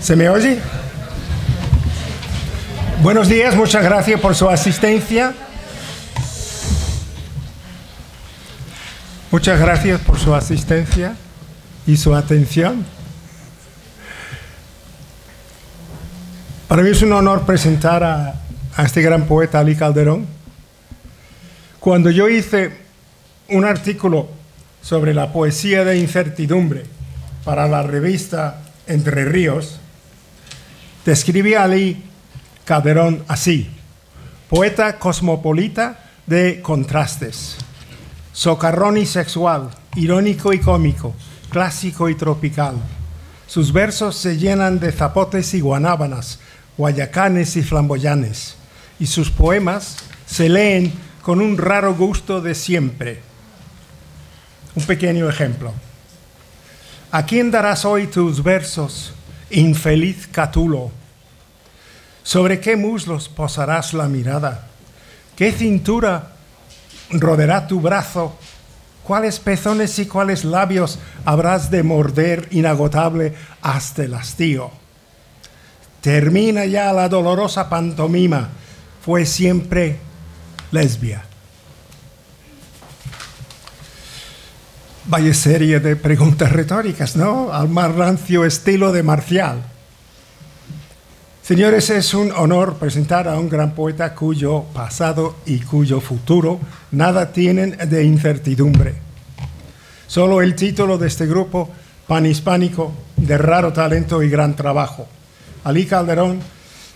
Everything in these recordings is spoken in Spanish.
¿Se me oye? Buenos días, muchas gracias por su asistencia. Muchas gracias por su asistencia y su atención. Para mí es un honor presentar a este gran poeta, Alí Calderón. Cuando yo hice un artículo sobre la poesía de incertidumbre para la revista Entre Ríos, describí a Alí Calderón así: poeta cosmopolita de contrastes, socarrón y sexual, irónico y cómico, clásico y tropical. Sus versos se llenan de zapotes y guanábanas, guayacanes y flamboyanes, y sus poemas se leen con un raro gusto de siempre. Un pequeño ejemplo. ¿A quién darás hoy tus versos, infeliz Catulo? ¿Sobre qué muslos posarás la mirada? ¿Qué cintura rodeará tu brazo? ¿Cuáles pezones y cuáles labios habrás de morder inagotable hasta el hastío? Termina ya la dolorosa pantomima, fue siempre lesbia. Vaya serie de preguntas retóricas, ¿no? Al más rancio estilo de Marcial. Señores, es un honor presentar a un gran poeta cuyo pasado y cuyo futuro nada tienen de incertidumbre. Solo el título de este grupo panhispánico de raro talento y gran trabajo. Alí Calderón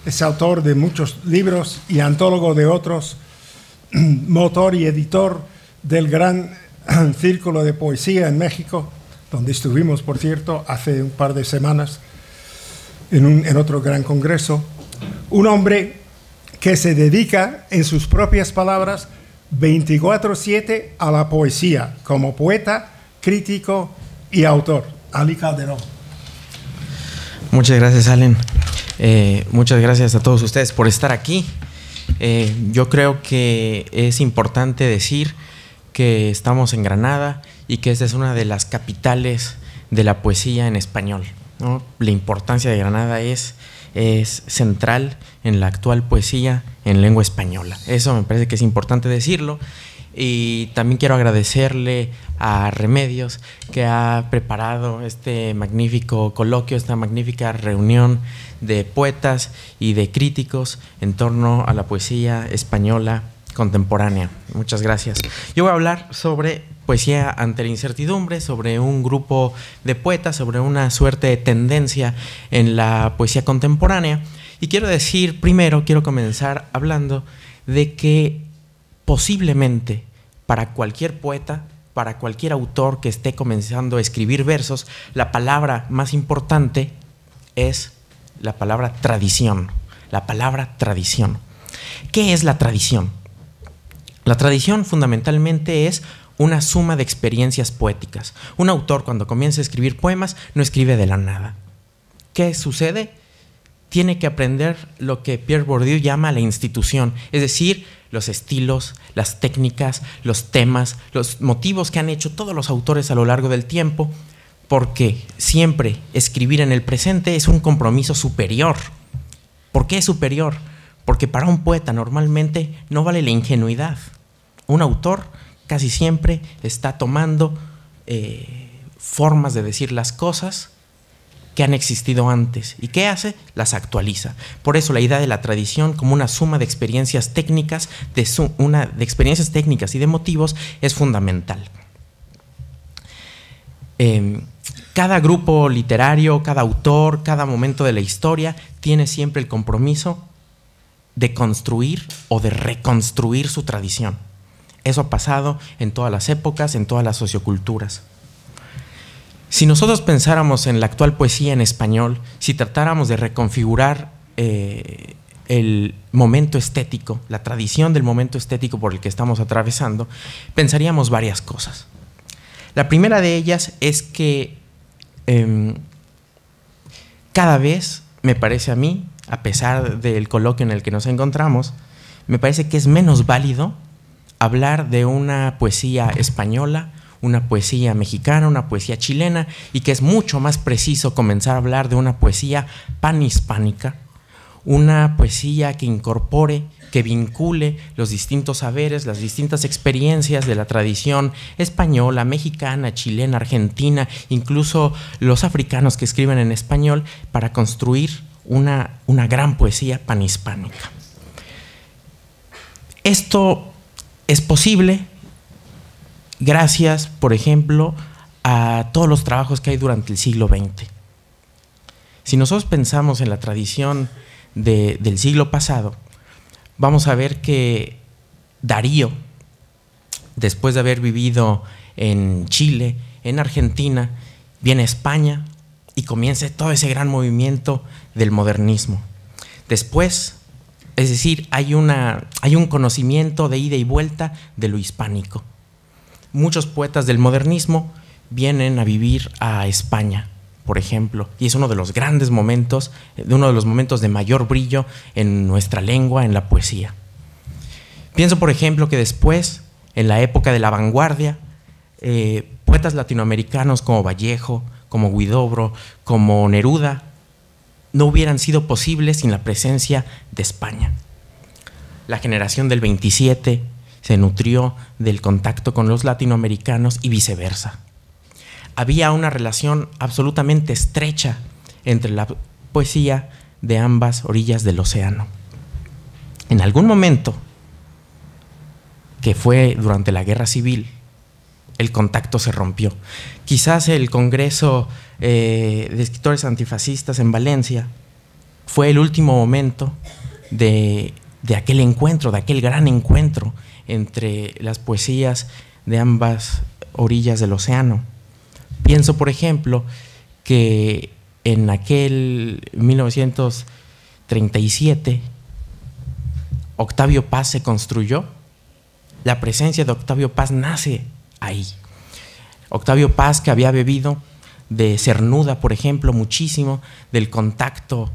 es autor de muchos libros y antólogo de otros, motor y editor del gran Círculo de Poesía en México, donde estuvimos, por cierto, hace un par de semanas en otro gran congreso. Un hombre que se dedica, en sus propias palabras, 24/7 a la poesía, como poeta, crítico y autor. Alí Calderón. Muchas gracias, Allen. Muchas gracias a todos ustedes por estar aquí. Yo creo que es importante decir que estamos en Granada y que esta es una de las capitales de la poesía en español, ¿no? La importancia de Granada es central en la actual poesía en lengua española. Eso me parece que es importante decirlo. Y también quiero agradecerle a Remedios, que ha preparado este magnífico coloquio, esta magnífica reunión de poetas y de críticos en torno a la poesía española contemporánea. Muchas gracias. Yo voy a hablar sobre poesía ante la incertidumbre, sobre un grupo de poetas, sobre una suerte de tendencia en la poesía contemporánea. Y quiero comenzar hablando de que posiblemente para cualquier poeta, para cualquier autor que esté comenzando a escribir versos, la palabra más importante es la palabra tradición. La palabra tradición. ¿Qué es la tradición? La tradición fundamentalmente es una suma de experiencias poéticas. Un autor, cuando comienza a escribir poemas, no escribe de la nada. ¿Qué sucede? Tiene que aprender lo que Pierre Bourdieu llama la institución, es decir, los estilos, las técnicas, los temas, los motivos que han hecho todos los autores a lo largo del tiempo, porque siempre escribir en el presente es un compromiso superior. ¿Por qué es superior? Porque para un poeta normalmente no vale la ingenuidad. Un autor casi siempre está tomando formas de decir las cosas que han existido antes. ¿Y qué hace? Las actualiza. Por eso la idea de la tradición como una suma de experiencias técnicas, de experiencias técnicas y de motivos es fundamental. Cada grupo literario, cada autor, cada momento de la historia tiene siempre el compromiso de construir o de reconstruir su tradición. Eso ha pasado en todas las épocas, en todas las socioculturas. Si nosotros pensáramos en la actual poesía en español, si tratáramos de reconfigurar el momento estético, la tradición del momento estético por el que estamos atravesando, pensaríamos varias cosas. La primera de ellas es que cada vez, me parece a mí, a pesar del coloquio en el que nos encontramos, me parece que es menos válido hablar de una poesía española, una poesía mexicana, una poesía chilena, y que es mucho más preciso comenzar a hablar de una poesía panhispánica, una poesía que incorpore, que vincule los distintos saberes, las distintas experiencias de la tradición española, mexicana, chilena, argentina, incluso los africanos que escriben en español, para construir una gran poesía panhispánica. Esto es posible gracias, por ejemplo, a todos los trabajos que hay durante el siglo XX. Si nosotros pensamos en la tradición del siglo pasado, vamos a ver que Darío, después de haber vivido en Chile, en Argentina, viene a España y comienza todo ese gran movimiento del modernismo. Después, es decir, hay un conocimiento de ida y vuelta de lo hispánico. Muchos poetas del modernismo vienen a vivir a España, por ejemplo, y es uno de los grandes momentos, uno de los momentos de mayor brillo en nuestra lengua, en la poesía. Pienso, por ejemplo, que después, en la época de la vanguardia, poetas latinoamericanos como Vallejo, como Huidobro, como Neruda, no hubieran sido posibles sin la presencia de España. La generación del 27 se nutrió del contacto con los latinoamericanos y viceversa. Había una relación absolutamente estrecha entre la poesía de ambas orillas del océano. En algún momento, que fue durante la Guerra Civil, el contacto se rompió. Quizás el Congreso de Escritores Antifascistas en Valencia fue el último momento de aquel encuentro, de aquel gran encuentro entre las poesías de ambas orillas del océano. Pienso, por ejemplo, que en aquel 1937 Octavio Paz se construyó. La presencia de Octavio Paz nace ahí. Octavio Paz, que había bebido de Cernuda, por ejemplo, muchísimo del contacto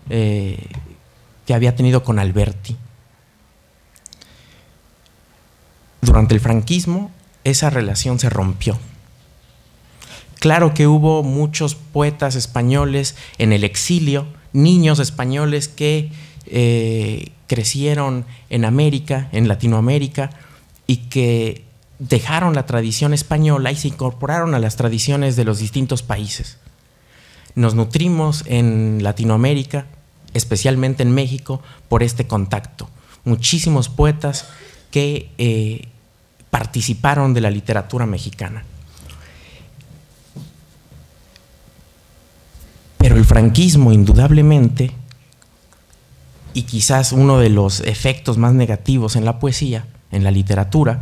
que había tenido con Alberti. Durante el franquismo, esa relación se rompió. Claro que hubo muchos poetas españoles en el exilio, niños españoles que crecieron en América, en Latinoamérica, y que dejaron la tradición española y se incorporaron a las tradiciones de los distintos países. Nos nutrimos en Latinoamérica, especialmente en México, por este contacto. Muchísimos poetas que participaron de la literatura mexicana. Pero el franquismo, indudablemente, y quizás uno de los efectos más negativos en la poesía, en la literatura,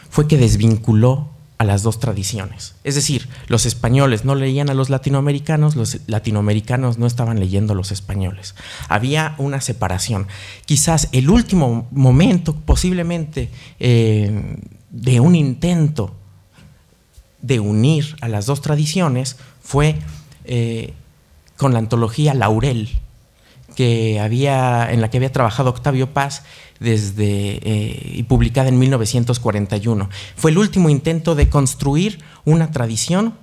fue que desvinculó a las dos tradiciones. Es decir, los españoles no leían a los latinoamericanos no estaban leyendo a los españoles. Había una separación. Quizás el último momento, posiblemente, de un intento de unir a las dos tradiciones fue con la antología Laurel, en la que había trabajado Octavio Paz y publicada en 1941. Fue el último intento de construir una tradición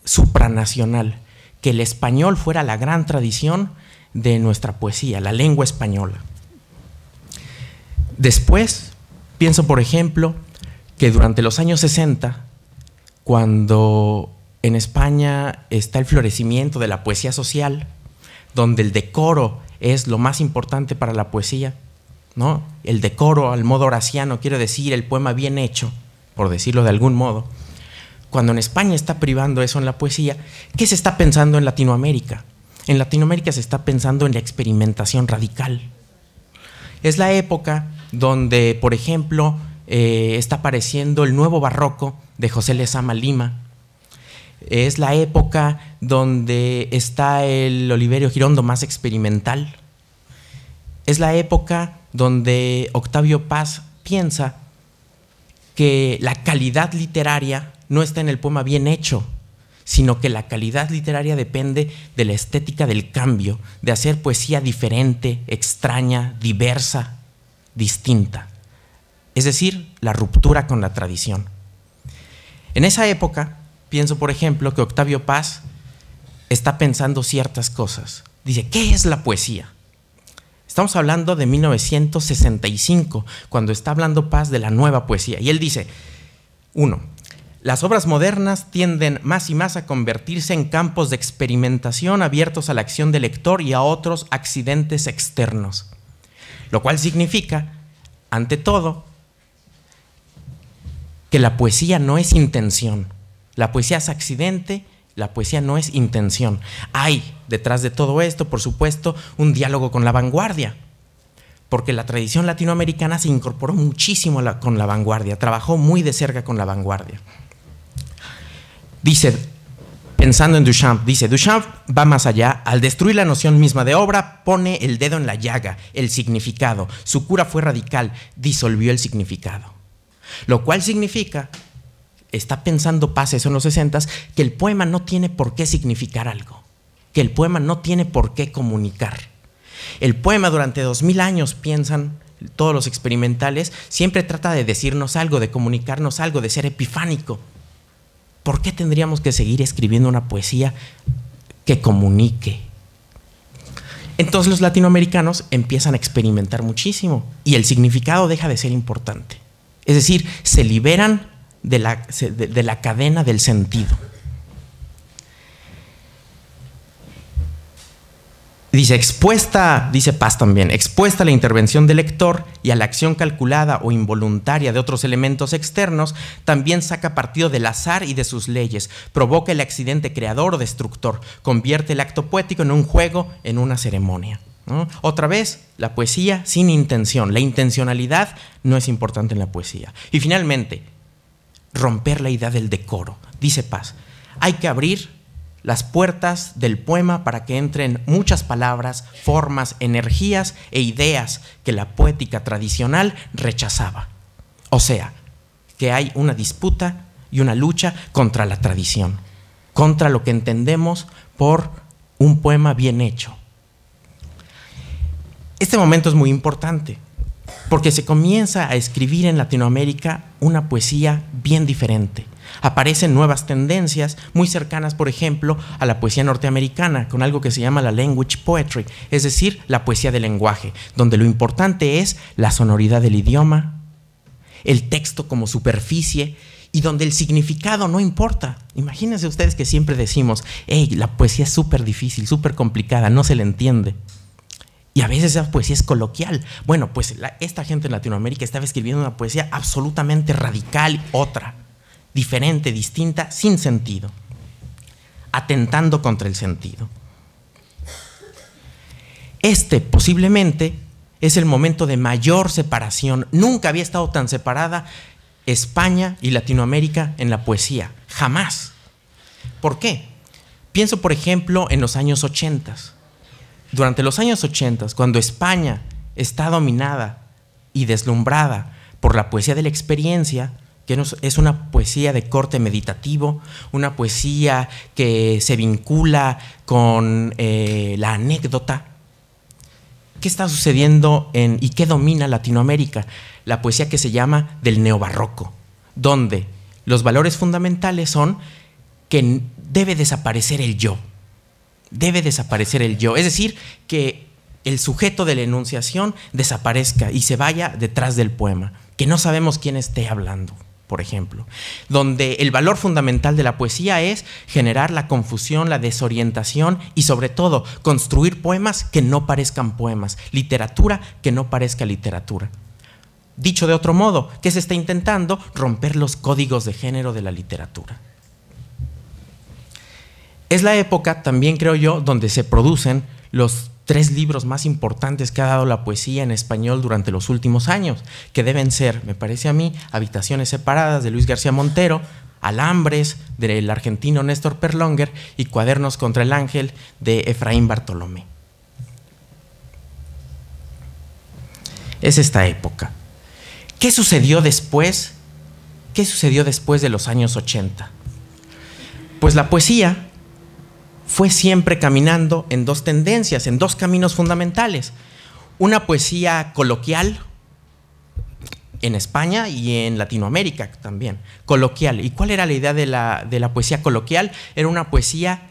supranacional, que el español fuera la gran tradición de nuestra poesía, la lengua española. Después, pienso, por ejemplo, que durante los años 60, cuando en España está el florecimiento de la poesía social, donde el decoro es lo más importante para la poesía, ¿no? El decoro al modo horaciano quiere decir el poema bien hecho, por decirlo de algún modo. Cuando en España está privando eso en la poesía, ¿qué se está pensando en Latinoamérica? En Latinoamérica se está pensando en la experimentación radical. Es la época donde, por ejemplo, está apareciendo el nuevo barroco de José Lezama Lima. Es la época donde está el Oliverio Girondo más experimental. Es la época donde Octavio Paz piensa que la calidad literaria no está en el poema bien hecho, sino que la calidad literaria depende de la estética del cambio, de hacer poesía diferente, extraña, diversa, distinta. Es decir, la ruptura con la tradición. En esa época, pienso, por ejemplo, que Octavio Paz está pensando ciertas cosas. Dice, ¿qué es la poesía? Estamos hablando de 1965, cuando está hablando Paz de la nueva poesía. Y él dice, 1. Las obras modernas tienden más y más a convertirse en campos de experimentación abiertos a la acción del lector y a otros accidentes externos. Lo cual significa, ante todo, que la poesía no es intención. La poesía es accidente, la poesía no es intención. Hay detrás de todo esto, por supuesto, un diálogo con la vanguardia, porque la tradición latinoamericana se incorporó muchísimo con la vanguardia, trabajó muy de cerca con la vanguardia. Dice, pensando en Duchamp, dice, Duchamp va más allá, al destruir la noción misma de obra, pone el dedo en la llaga, el significado. Su cura fue radical, disolvió el significado. Lo cual significa, está pensando Paz eso en los 60s, que el poema no tiene por qué significar algo, que el poema no tiene por qué comunicar. El poema durante 2000 años, piensan todos los experimentales, siempre trata de decirnos algo, de comunicarnos algo, de ser epifánico. ¿Por qué tendríamos que seguir escribiendo una poesía que comunique? Entonces los latinoamericanos empiezan a experimentar muchísimo y el significado deja de ser importante. Es decir, se liberan de la cadena del sentido. Dice, dice Paz también, expuesta a la intervención del lector y a la acción calculada o involuntaria de otros elementos externos, también saca partido del azar y de sus leyes, provoca el accidente creador o destructor, convierte el acto poético en un juego, en una ceremonia, ¿no? Otra vez, la poesía sin intención. La intencionalidad no es importante en la poesía. Y finalmente, romper la idea del decoro. Dice Paz, hay que abrir las puertas del poema para que entren muchas palabras, formas, energías e ideas que la poética tradicional rechazaba. O sea, que hay una disputa y una lucha contra la tradición, contra lo que entendemos por un poema bien hecho. Este momento es muy importante porque se comienza a escribir en Latinoamérica una poesía bien diferente. Aparecen nuevas tendencias muy cercanas, por ejemplo, a la poesía norteamericana, con algo que se llama la language poetry, es decir, la poesía del lenguaje, donde lo importante es la sonoridad del idioma, el texto como superficie y donde el significado no importa. Imagínense ustedes que siempre decimos, hey, la poesía es súper difícil, súper complicada, no se le entiende. Y a veces esa poesía es coloquial. Bueno, pues esta gente en Latinoamérica estaba escribiendo una poesía absolutamente radical, otra, diferente, distinta, sin sentido, atentando contra el sentido. Este posiblemente es el momento de mayor separación. Nunca había estado tan separada España y Latinoamérica en la poesía, jamás. ¿Por qué? Pienso, por ejemplo, en los años 80. Durante los años 80, cuando España está dominada y deslumbrada por la poesía de la experiencia, que es una poesía de corte meditativo, una poesía que se vincula con la anécdota. ¿Qué está sucediendo y qué domina Latinoamérica? La poesía que se llama del neobarroco, donde los valores fundamentales son que debe desaparecer el yo. Debe desaparecer el yo, es decir, que el sujeto de la enunciación desaparezca y se vaya detrás del poema, que no sabemos quién esté hablando, por ejemplo, donde el valor fundamental de la poesía es generar la confusión, la desorientación y sobre todo construir poemas que no parezcan poemas, literatura que no parezca literatura. Dicho de otro modo, ¿qué se está intentando? Romper los códigos de género de la literatura. Es la época, también creo yo, donde se producen los 3 libros más importantes que ha dado la poesía en español durante los últimos años, que deben ser, me parece a mí, Habitaciones separadas de Luis García Montero, Alambres del argentino Néstor Perlonguer y Cuadernos contra el ángel de Efraín Bartolomé. Es esta época. ¿Qué sucedió después? ¿Qué sucedió después de los años 80? Pues la poesía fue siempre caminando en 2 tendencias, en 2 caminos fundamentales. Una poesía coloquial, en España y en Latinoamérica también, coloquial. ¿Y cuál era la idea de la poesía coloquial? Era una poesía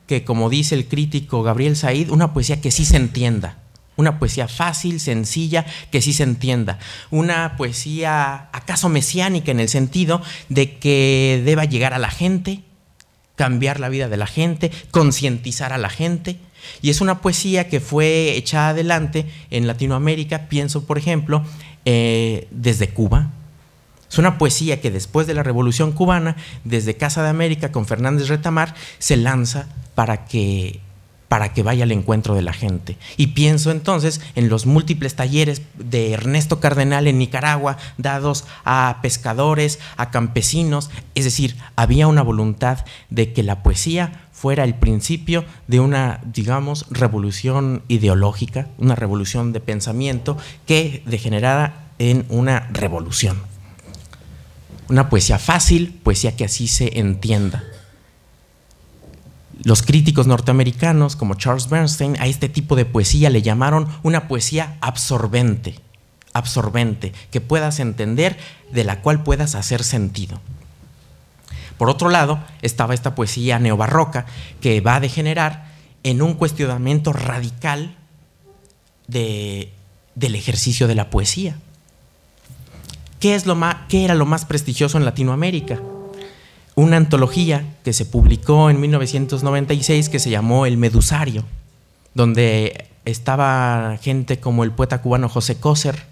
que, como dice el crítico Gabriel Said, una poesía que sí se entienda, una poesía fácil, sencilla, que sí se entienda, una poesía acaso mesiánica en el sentido de que deba llegar a la gente, cambiar la vida de la gente, concientizar a la gente. Y es una poesía que fue echada adelante en Latinoamérica, pienso por ejemplo, desde Cuba. Es una poesía que después de la Revolución Cubana, desde Casa de América con Fernández Retamar, se lanza para que vaya al encuentro de la gente. Y pienso entonces en los múltiples talleres de Ernesto Cardenal en Nicaragua, dados a pescadores, a campesinos. Es decir, había una voluntad de que la poesía fuera el principio de una, digamos, revolución ideológica, una revolución de pensamiento que degenerara en una revolución. Una poesía fácil, poesía que así se entienda. Los críticos norteamericanos, como Charles Bernstein, a este tipo de poesía le llamaron una poesía absorbente, que puedas entender, de la cual puedas hacer sentido. Por otro lado, estaba esta poesía neobarroca que va a degenerar en un cuestionamiento radical del ejercicio de la poesía. ¿Qué era lo más prestigioso en Latinoamérica? Una antología que se publicó en 1996 que se llamó El Medusario, donde estaba gente como el poeta cubano José Coser,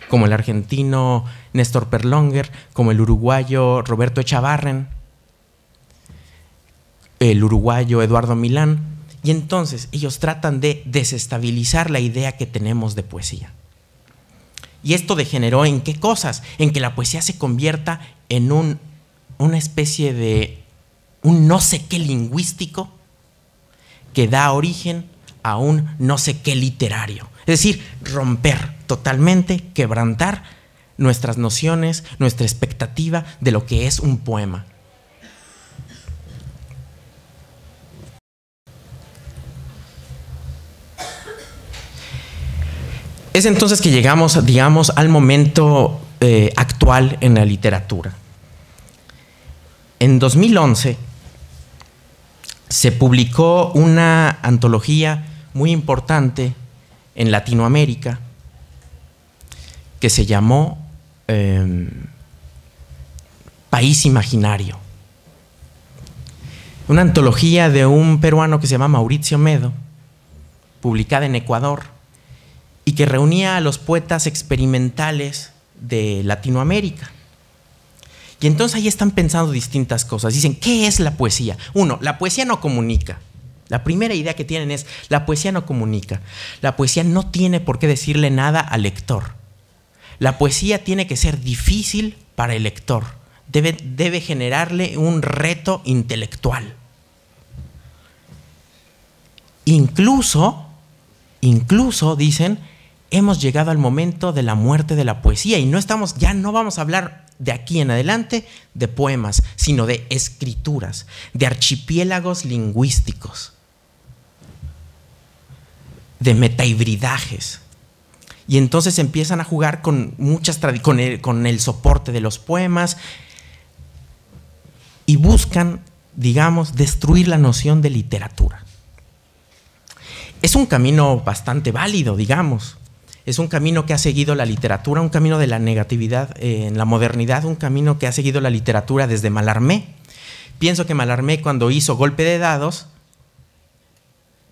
como el argentino Néstor Perlonger, como el uruguayo Roberto Echavarren, el uruguayo Eduardo Milán. Y entonces ellos tratan de desestabilizar la idea que tenemos de poesía. Y esto degeneró en qué cosas, en que la poesía se convierta en una especie de un no sé qué lingüístico que da origen a un no sé qué literario. Es decir, romper totalmente, quebrantar nuestras nociones, nuestra expectativa de lo que es un poema. Es entonces que llegamos, digamos, al momento actual en la literatura. En 2011 se publicó una antología muy importante en Latinoamérica que se llamó País Imaginario. Una antología de un peruano que se llama Mauricio Medo, publicada en Ecuador, y que reunía a los poetas experimentales de Latinoamérica. Y entonces ahí están pensando distintas cosas. Dicen, ¿qué es la poesía? Uno, la poesía no comunica. La primera idea que tienen es, la poesía no comunica. La poesía no tiene por qué decirle nada al lector. La poesía tiene que ser difícil para el lector. Debe generarle un reto intelectual. Incluso, dicen, hemos llegado al momento de la muerte de la poesía y ya no vamos a hablar de aquí en adelante de poemas, sino de escrituras, de archipiélagos lingüísticos, de metahibridajes. Y entonces empiezan a jugar con el soporte de los poemas y buscan, digamos, destruir la noción de literatura. Es un camino bastante válido, digamos. Es un camino que ha seguido la literatura, un camino de la negatividad en la modernidad, un camino que ha seguido la literatura desde Mallarmé. Pienso que Mallarmé, cuando hizo Golpe de Dados,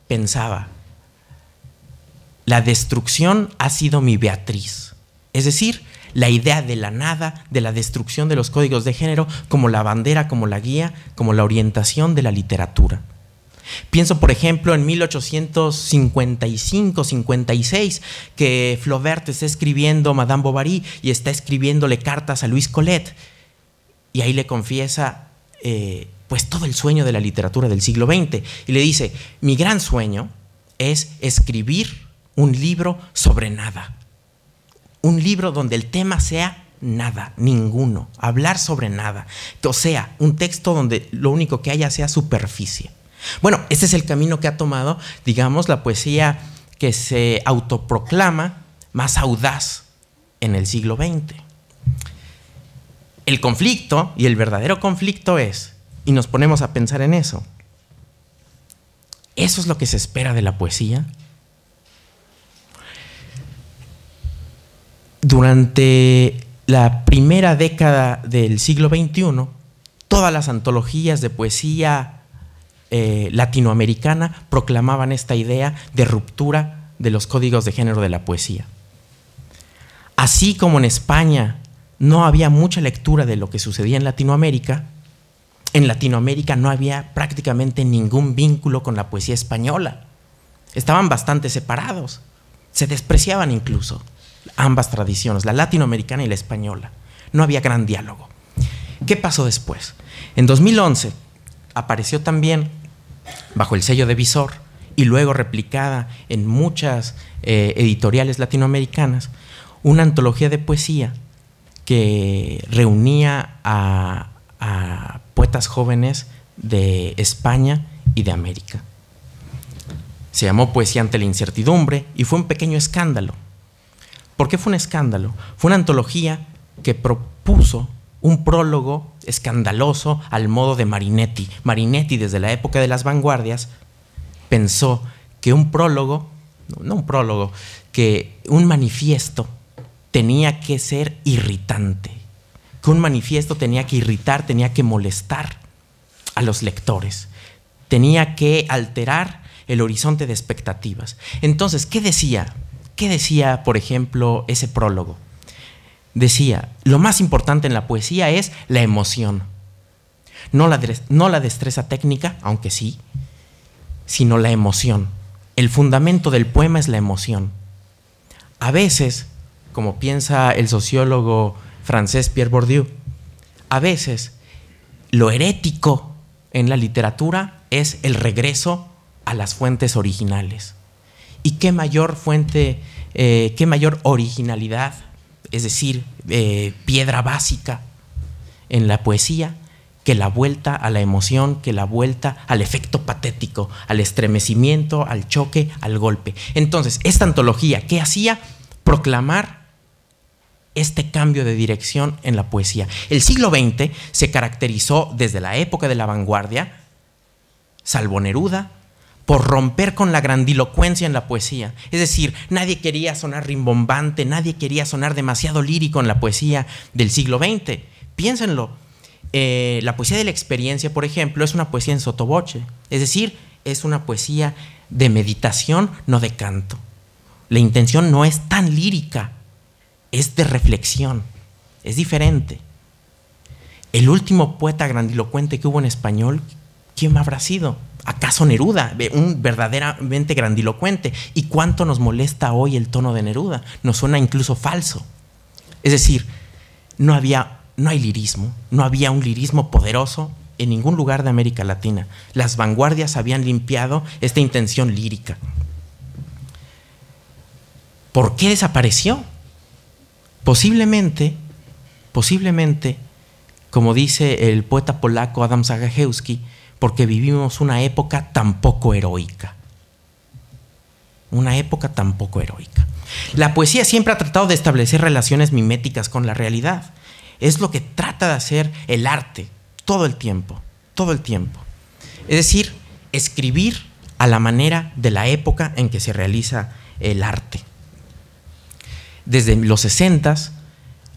pensaba, la destrucción ha sido mi Beatriz. Es decir, la idea de la nada, de la destrucción de los códigos de género, como la bandera, como la guía, como la orientación de la literatura. Pienso, por ejemplo, en 1855-56, que Flaubert está escribiendo Madame Bovary y está escribiéndole cartas a Louise Colette. Y ahí le confiesa pues todo el sueño de la literatura del siglo XX. Y le dice, mi gran sueño es escribir un libro sobre nada. Un libro donde el tema sea nada, ninguno. Hablar sobre nada. O sea, un texto donde lo único que haya sea superficie. Bueno, este es el camino que ha tomado, digamos, la poesía que se autoproclama más audaz en el siglo XX. El conflicto, y el verdadero conflicto es, y nos ponemos a pensar en eso, ¿eso es lo que se espera de la poesía? Durante la primera década del siglo XXI, todas las antologías de poesía latinoamericana proclamaban esta idea de ruptura de los códigos de género de la poesía. Así como en España no había mucha lectura de lo que sucedía en Latinoamérica no había prácticamente ningún vínculo con la poesía española. Estaban bastante separados, se despreciaban incluso ambas tradiciones, la latinoamericana y la española. No había gran diálogo. ¿Qué pasó después? En 2011 apareció también, bajo el sello de Visor, y luego replicada en muchas editoriales latinoamericanas, una antología de poesía que reunía a poetas jóvenes de España y de América. Se llamó Poesía ante la incertidumbre y fue un pequeño escándalo. ¿Por qué fue un escándalo? Fue una antología que propuso un prólogo escandaloso al modo de Marinetti. Marinetti, desde la época de las vanguardias, pensó que un prólogo, no un prólogo, que un manifiesto tenía que ser irritante, que un manifiesto tenía que irritar, tenía que molestar a los lectores, tenía que alterar el horizonte de expectativas. Entonces, ¿qué decía? ¿Qué decía, por ejemplo, ese prólogo? Decía, lo más importante en la poesía es la emoción. No la destreza técnica, aunque sí, sino la emoción. El fundamento del poema es la emoción. A veces, como piensa el sociólogo francés Pierre Bourdieu, a veces lo herético en la literatura es el regreso a las fuentes originales. ¿Y qué mayor fuente, qué mayor originalidad, es decir, piedra básica en la poesía, que la vuelta a la emoción, que la vuelta al efecto patético, al estremecimiento, al choque, al golpe? Entonces, esta antología, ¿qué hacía? Proclamar este cambio de dirección en la poesía. El siglo XX se caracterizó desde la época de la vanguardia, salvo Neruda, por romper con la grandilocuencia en la poesía. Es decir, nadie quería sonar rimbombante, nadie quería sonar demasiado lírico en la poesía del siglo XX. Piénsenlo, la poesía de la experiencia, por ejemplo, es una poesía en sottovoce, es decir, es una poesía de meditación, no de canto. La intención no es tan lírica, es de reflexión, es diferente. El último poeta grandilocuente que hubo en español, ¿quién habrá sido? ¿Acaso Neruda? Un verdaderamente grandilocuente. ¿Y cuánto nos molesta hoy el tono de Neruda? Nos suena incluso falso. Es decir, no hay lirismo, no había un lirismo poderoso en ningún lugar de América Latina. Las vanguardias habían limpiado esta intención lírica. ¿Por qué desapareció? Posiblemente, como dice el poeta polaco Adam Zagajewski, porque vivimos una época tan poco heroica. Una época tan poco heroica. La poesía siempre ha tratado de establecer relaciones miméticas con la realidad. Es lo que trata de hacer el arte todo el tiempo, todo el tiempo. Es decir, escribir a la manera de la época en que se realiza el arte. Desde los 60s,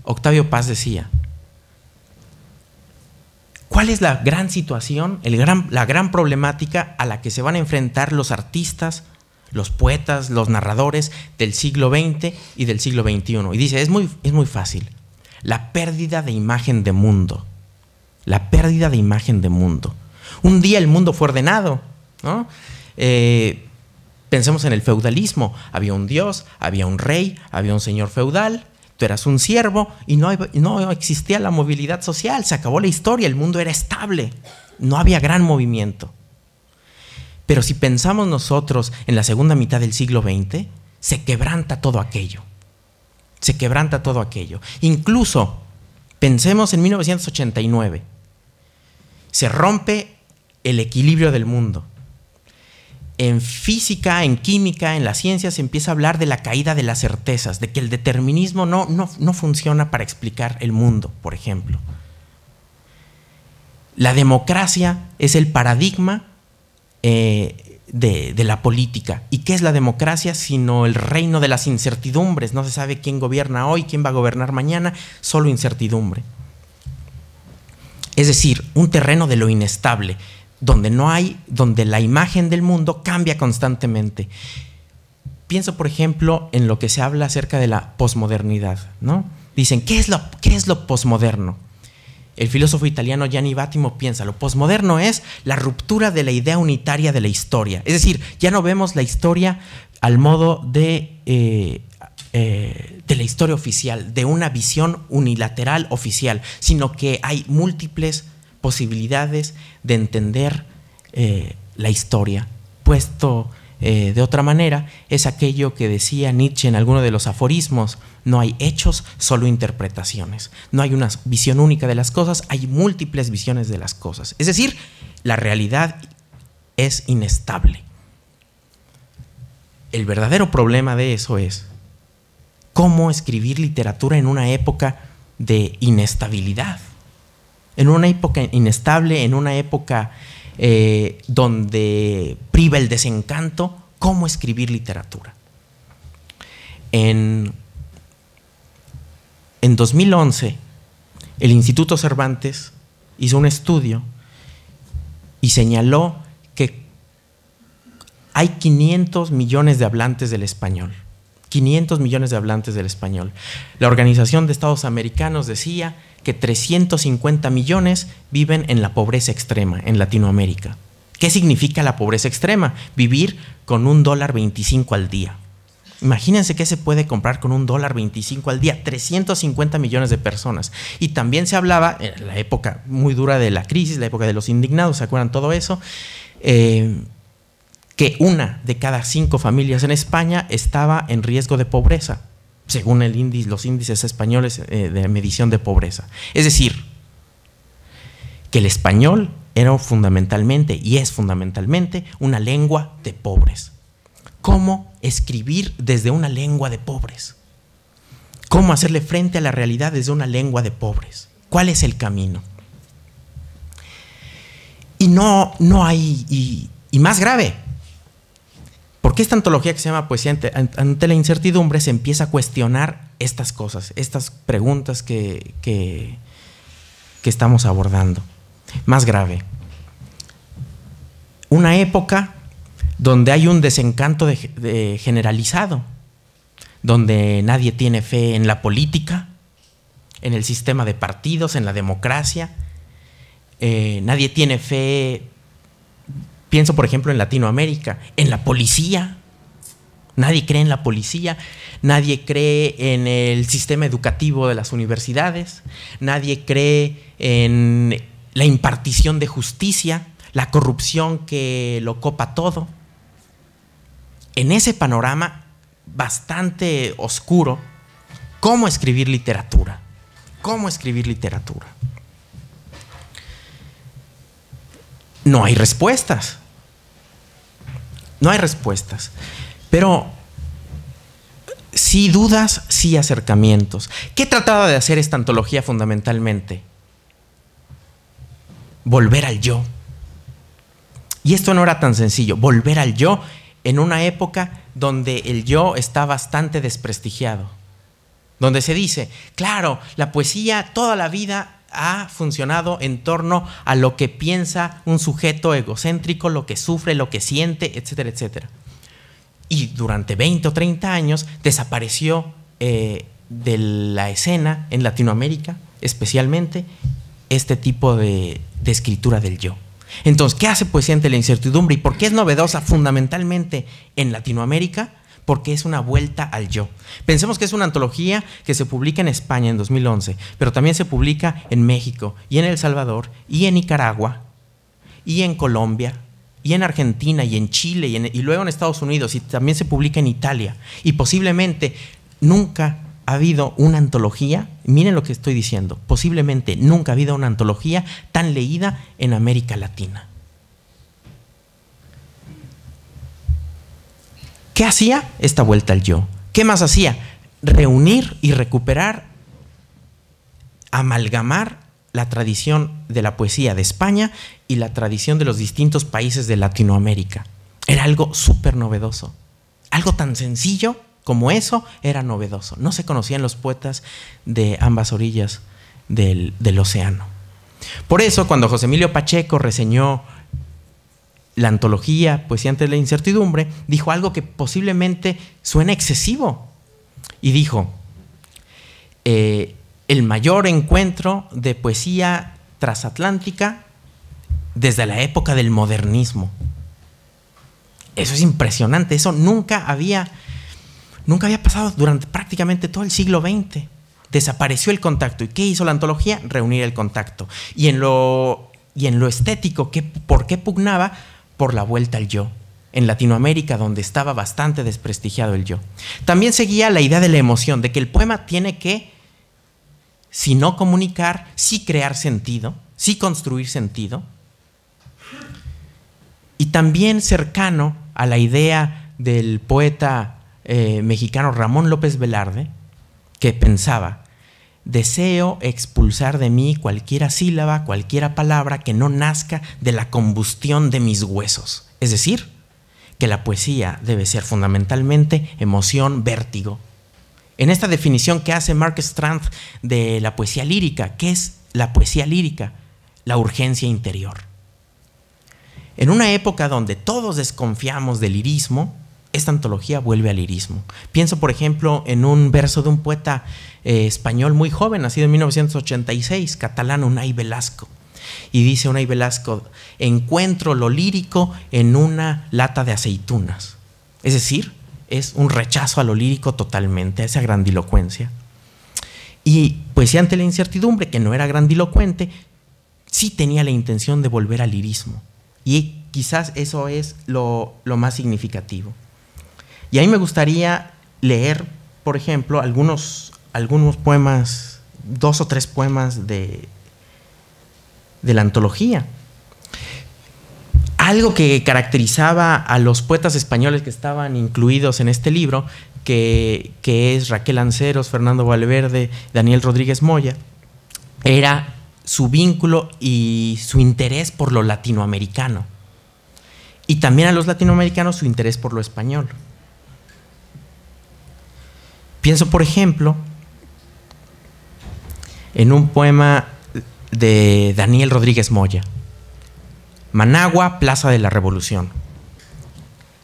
Octavio Paz decía, ¿cuál es la gran situación, la gran problemática a la que se van a enfrentar los artistas, los poetas, los narradores del siglo XX y del siglo XXI? Y dice, es muy fácil. La pérdida de imagen de mundo. La pérdida de imagen de mundo. Un día el mundo fue ordenado, ¿no? Pensemos en el feudalismo. Había un dios, había un rey, había un señor feudal. Tú eras un siervo y no existía la movilidad social. Se acabó la historia, el mundo era estable. No había gran movimiento. Pero si pensamos nosotros en la segunda mitad del siglo XX, se quebranta todo aquello. Se quebranta todo aquello. Incluso, pensemos en 1989. Se rompe el equilibrio del mundo. En física, en química, en la ciencia se empieza a hablar de la caída de las certezas, de que el determinismo no funciona para explicar el mundo, por ejemplo. La democracia es el paradigma de la política. ¿Y qué es la democracia sino el reino de las incertidumbres? No se sabe quién gobierna hoy, quién va a gobernar mañana, solo incertidumbre. Es decir, un terreno de lo inestable, donde la imagen del mundo cambia constantemente. Pienso, por ejemplo, en lo que se habla acerca de la posmodernidad, ¿no? Dicen, ¿qué es lo posmoderno? El filósofo italiano Gianni Vattimo piensa, lo posmoderno es la ruptura de la idea unitaria de la historia. Es decir, ya no vemos la historia al modo de la historia oficial, de una visión unilateral oficial, sino que hay múltiples posibilidades de entender la historia. Puesto de otra manera, es aquello que decía Nietzsche en alguno de los aforismos: no hay hechos, solo interpretaciones. No hay una visión única de las cosas, hay múltiples visiones de las cosas. Es decir, la realidad es inestable. El verdadero problema de eso es cómo escribir literatura en una época de inestabilidad, en una época inestable, en una época donde priva el desencanto. ¿Cómo escribir literatura? En 2011, el Instituto Cervantes hizo un estudio y señaló que hay 500 millones de hablantes del español. 500 millones de hablantes del español. La Organización de Estados Americanos decía que 350 millones viven en la pobreza extrema en Latinoamérica. ¿Qué significa la pobreza extrema? Vivir con $1.25 al día. Imagínense qué se puede comprar con $1.25 al día, 350 millones de personas. Y también se hablaba, en la época muy dura de la crisis, la época de los indignados, ¿se acuerdan todo eso? Que 1 de cada 5 familias en España estaba en riesgo de pobreza, según los índices españoles de medición de pobreza. Es decir, que el español era fundamentalmente, y es fundamentalmente, una lengua de pobres. ¿Cómo escribir desde una lengua de pobres? ¿Cómo hacerle frente a la realidad desde una lengua de pobres? ¿Cuál es el camino? Y no hay, y más grave, porque esta antología que se llama Poesía ante la incertidumbre se empieza a cuestionar estas cosas, estas preguntas que estamos abordando. Más grave, una época donde hay un desencanto generalizado, donde nadie tiene fe en la política, en el sistema de partidos, en la democracia. Nadie tiene fe, pienso por ejemplo en Latinoamérica, en la policía. Nadie cree en la policía, nadie cree en el sistema educativo de las universidades, nadie cree en la impartición de justicia, la corrupción que lo copa todo. En ese panorama bastante oscuro, ¿cómo escribir literatura? ¿Cómo escribir literatura? No hay respuestas. No hay respuestas. Pero sí dudas, sí acercamientos. ¿Qué trataba de hacer esta antología fundamentalmente? Volver al yo. Y esto no era tan sencillo, volver al yo en una época donde el yo está bastante desprestigiado, donde se dice, claro, la poesía toda la vida ha funcionado en torno a lo que piensa un sujeto egocéntrico, lo que sufre, lo que siente, etcétera, etcétera. Y durante 20 o 30 años desapareció de la escena en Latinoamérica, especialmente, este tipo de escritura del yo. Entonces, ¿qué hace Poesía ante la incertidumbre? ¿Y por qué es novedosa fundamentalmente en Latinoamérica? Porque es una vuelta al yo. Pensemos que es una antología que se publica en España en 2011, pero también se publica en México, y en El Salvador, y en Nicaragua, y en Colombia, y en Argentina, y en Chile, y luego en Estados Unidos, y también se publica en Italia. Y posiblemente nunca ha habido una antología, miren lo que estoy diciendo, posiblemente nunca ha habido una antología tan leída en América Latina. ¿Qué hacía esta vuelta al yo? ¿Qué más hacía? Reunir y recuperar, amalgamar la tradición de la poesía de España y la tradición de los distintos países de Latinoamérica. Era algo súper novedoso. Algo tan sencillo como eso era novedoso. No se conocían los poetas de ambas orillas del océano. Por eso, cuando José Emilio Pacheco reseñó la antología Poesía ante la incertidumbre, dijo algo que posiblemente suena excesivo. Y dijo, el mayor encuentro de poesía transatlántica desde la época del modernismo. Eso es impresionante, eso nunca había pasado durante prácticamente todo el siglo XX. Desapareció el contacto. ¿Y qué hizo la antología? Reunir el contacto. Y en lo estético, ¿por qué pugnaba? Por la vuelta al yo. En Latinoamérica, donde estaba bastante desprestigiado el yo. También seguía la idea de la emoción, de que el poema tiene que, si no comunicar, sí crear sentido, sí construir sentido. Y también cercano a la idea del poeta mexicano Ramón López Velarde, que pensaba: deseo expulsar de mí cualquiera sílaba, cualquiera palabra que no nazca de la combustión de mis huesos. Es decir, que la poesía debe ser fundamentalmente emoción, vértigo. En esta definición que hace Mark Strand de la poesía lírica, ¿qué es la poesía lírica? La urgencia interior. En una época donde todos desconfiamos del lirismo, esta antología vuelve al lirismo. Pienso, por ejemplo, en un verso de un poeta español muy joven, nacido en 1986, catalán, Unai Velasco. Y dice Unai Velasco: encuentro lo lírico en una lata de aceitunas. Es decir, es un rechazo a lo lírico totalmente, a esa grandilocuencia. Y Poesía ante la incertidumbre, que no era grandilocuente, sí tenía la intención de volver al lirismo. Y quizás eso es lo más significativo. Y a mí me gustaría leer, por ejemplo, algunos poemas, 2 o 3 poemas de la antología. Algo que caracterizaba a los poetas españoles que estaban incluidos en este libro, que es Raquel Anceros, Fernando Valverde, Daniel Rodríguez Moya, era su vínculo y su interés por lo latinoamericano. Y también a los latinoamericanos su interés por lo español. Pienso, por ejemplo, en un poema de Daniel Rodríguez Moya, Managua, Plaza de la Revolución.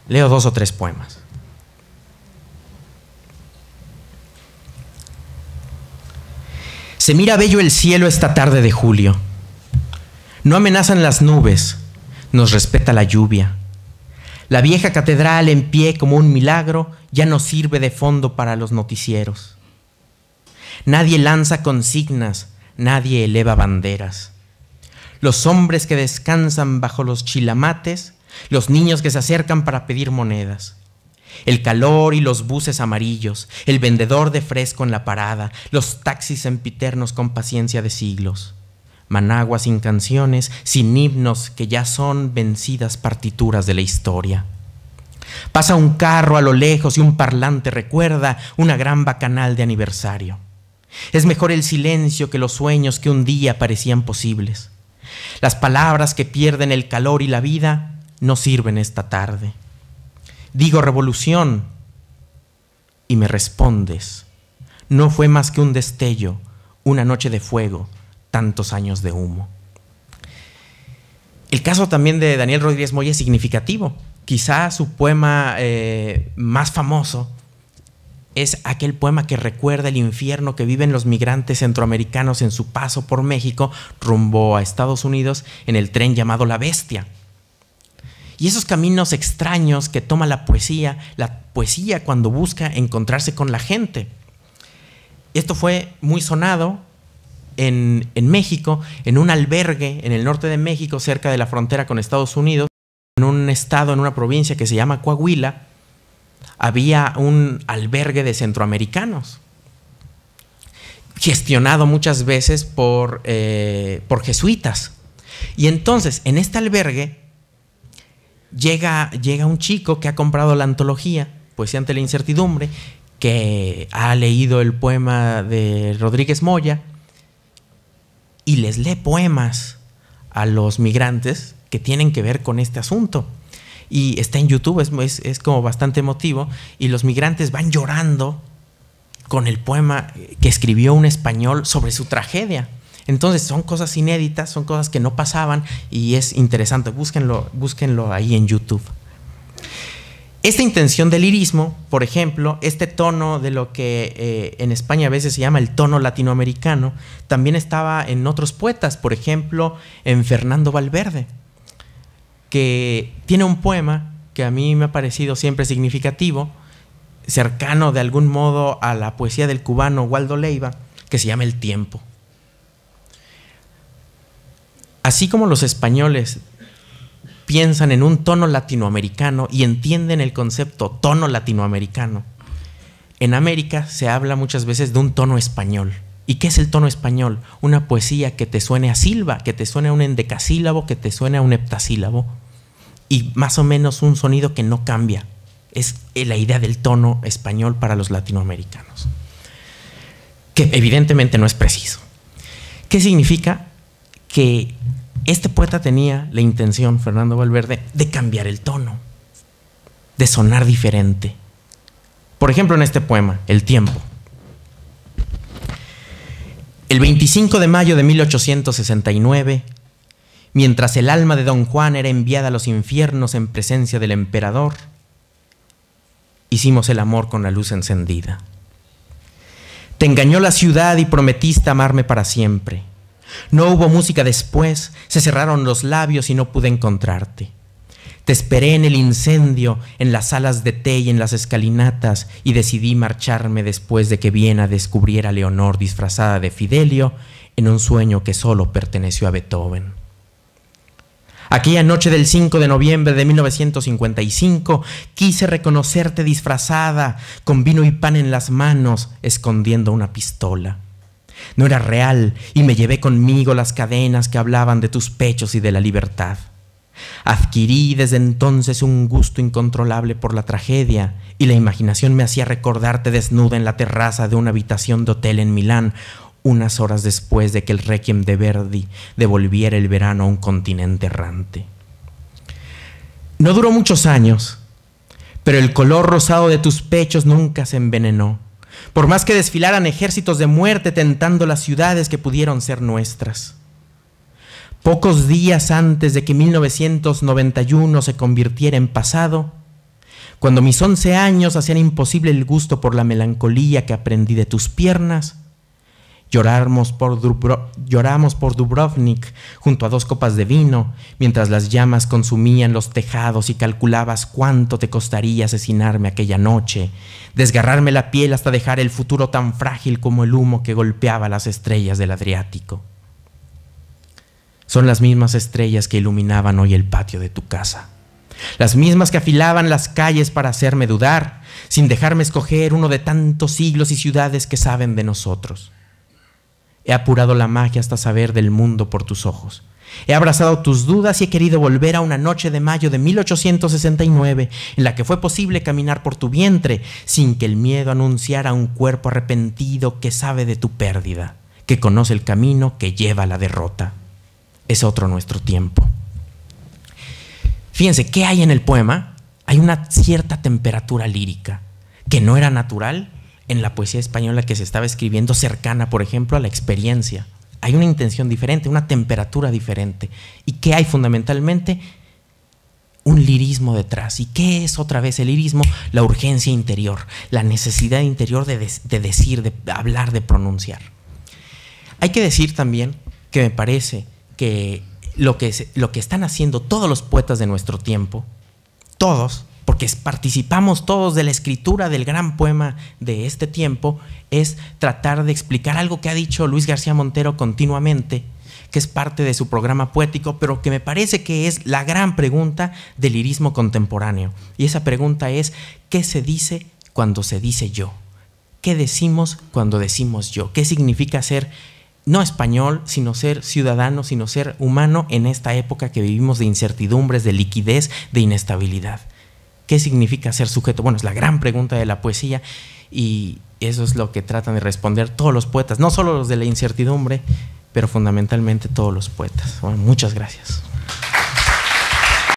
Leo 2 o 3 poemas. Se mira bello el cielo esta tarde de julio. No amenazan las nubes, nos respeta la lluvia. La vieja catedral en pie como un milagro ya no sirve de fondo para los noticieros. Nadie lanza consignas, nadie eleva banderas. Los hombres que descansan bajo los chilamates, los niños que se acercan para pedir monedas. El calor y los buses amarillos, el vendedor de fresco en la parada, los taxis sempiternos con paciencia de siglos. Managua sin canciones, sin himnos que ya son vencidas partituras de la historia. Pasa un carro a lo lejos y un parlante recuerda una gran bacanal de aniversario. Es mejor el silencio que los sueños que un día parecían posibles. Las palabras que pierden el calor y la vida no sirven esta tarde. Digo revolución y me respondes: no fue más que un destello, una noche de fuego, tantos años de humo. El caso también de Daniel Rodríguez Moya es significativo. Quizá su poema más famoso es aquel poema que recuerda el infierno que viven los migrantes centroamericanos en su paso por México rumbo a Estados Unidos en el tren llamado La Bestia. Y esos caminos extraños que toma la poesía cuando busca encontrarse con la gente. Esto fue muy sonado en México, en un albergue en el norte de México, cerca de la frontera con Estados Unidos, en un estado, en una provincia que se llama Coahuila. Había un albergue de centroamericanos, gestionado muchas veces por jesuitas. Y entonces, en este albergue, llega un chico que ha comprado la antología Poesía ante la incertidumbre, que ha leído el poema de Rodríguez Moya, y les lee poemas a los migrantes que tienen que ver con este asunto. Y está en YouTube, es como bastante emotivo, y los migrantes van llorando con el poema que escribió un español sobre su tragedia. Entonces son cosas inéditas, son cosas que no pasaban y es interesante. Búsquenlo ahí en YouTube. Esta intención del lirismo, por ejemplo, este tono de lo que en España a veces se llama el tono latinoamericano, también estaba en otros poetas, por ejemplo, en Fernando Valverde, que tiene un poema que a mí me ha parecido siempre significativo, cercano de algún modo a la poesía del cubano Waldo Leiva, que se llama El tiempo. Así como los españoles piensan en un tono latinoamericano y entienden el concepto tono latinoamericano, en América se habla muchas veces de un tono español. ¿Y qué es el tono español? Una poesía que te suene a silva, que te suene a un endecasílabo, que te suene a un heptasílabo, y más o menos un sonido que no cambia. Es la idea del tono español para los latinoamericanos, que evidentemente no es preciso. ¿Qué significa? Que este poeta tenía la intención, Fernando Valverde, de cambiar el tono, de sonar diferente. Por ejemplo, en este poema, El tiempo. El 25 de mayo de 1869, mientras el alma de Don Juan era enviada a los infiernos en presencia del emperador, hicimos el amor con la luz encendida. Te engañó la ciudad y prometiste amarme para siempre. No hubo música después, se cerraron los labios y no pude encontrarte. Te esperé en el incendio, en las salas de té y en las escalinatas, y decidí marcharme después de que Viena descubriera a Leonor disfrazada de Fidelio en un sueño que solo perteneció a Beethoven. Aquella noche del 5 de noviembre de 1955 quise reconocerte disfrazada, con vino y pan en las manos, escondiendo una pistola. No era real y me llevé conmigo las cadenas que hablaban de tus pechos y de la libertad. Adquirí desde entonces un gusto incontrolable por la tragedia y la imaginación me hacía recordarte desnuda en la terraza de una habitación de hotel en Milán, unas horas después de que el Requiem de Verdi devolviera el verano a un continente errante. No duró muchos años, pero el color rosado de tus pechos nunca se envenenó, por más que desfilaran ejércitos de muerte tentando las ciudades que pudieron ser nuestras. Pocos días antes de que 1991 se convirtiera en pasado, cuando mis 11 años hacían imposible el gusto por la melancolía que aprendí de tus piernas, lloramos por Dubrovnik junto a 2 copas de vino, mientras las llamas consumían los tejados y calculabas cuánto te costaría asesinarme aquella noche, desgarrarme la piel hasta dejar el futuro tan frágil como el humo que golpeaba las estrellas del Adriático. Son las mismas estrellas que iluminaban hoy el patio de tu casa, las mismas que afilaban las calles para hacerme dudar, sin dejarme escoger uno de tantos siglos y ciudades que saben de nosotros. He apurado la magia hasta saber del mundo por tus ojos. He abrazado tus dudas y he querido volver a una noche de mayo de 1869 en la que fue posible caminar por tu vientre sin que el miedo anunciara un cuerpo arrepentido que sabe de tu pérdida, que conoce el camino que lleva a la derrota. Es otro nuestro tiempo. Fíjense, ¿qué hay en el poema? Hay una cierta temperatura lírica que no era natural en la poesía española que se estaba escribiendo, cercana, por ejemplo, a la experiencia. Hay una intención diferente, una temperatura diferente. ¿Y qué hay fundamentalmente? Un lirismo detrás. ¿Y qué es otra vez el lirismo? La urgencia interior, la necesidad interior de decir, de hablar, de pronunciar. Hay que decir también que me parece que lo que están haciendo todos los poetas de nuestro tiempo, todos, porque participamos todos de la escritura del gran poema de este tiempo, es tratar de explicar algo que ha dicho Luis García Montero continuamente, que es parte de su programa poético, pero que me parece que es la gran pregunta del lirismo contemporáneo. Y esa pregunta es, ¿qué se dice cuando se dice yo? ¿Qué decimos cuando decimos yo? ¿Qué significa ser no español, sino ser ciudadano, sino ser humano en esta época que vivimos de incertidumbres, de liquidez, de inestabilidad? ¿Qué significa ser sujeto? Bueno, es la gran pregunta de la poesía y eso es lo que tratan de responder todos los poetas, no solo los de la incertidumbre, pero fundamentalmente todos los poetas. Bueno, muchas gracias.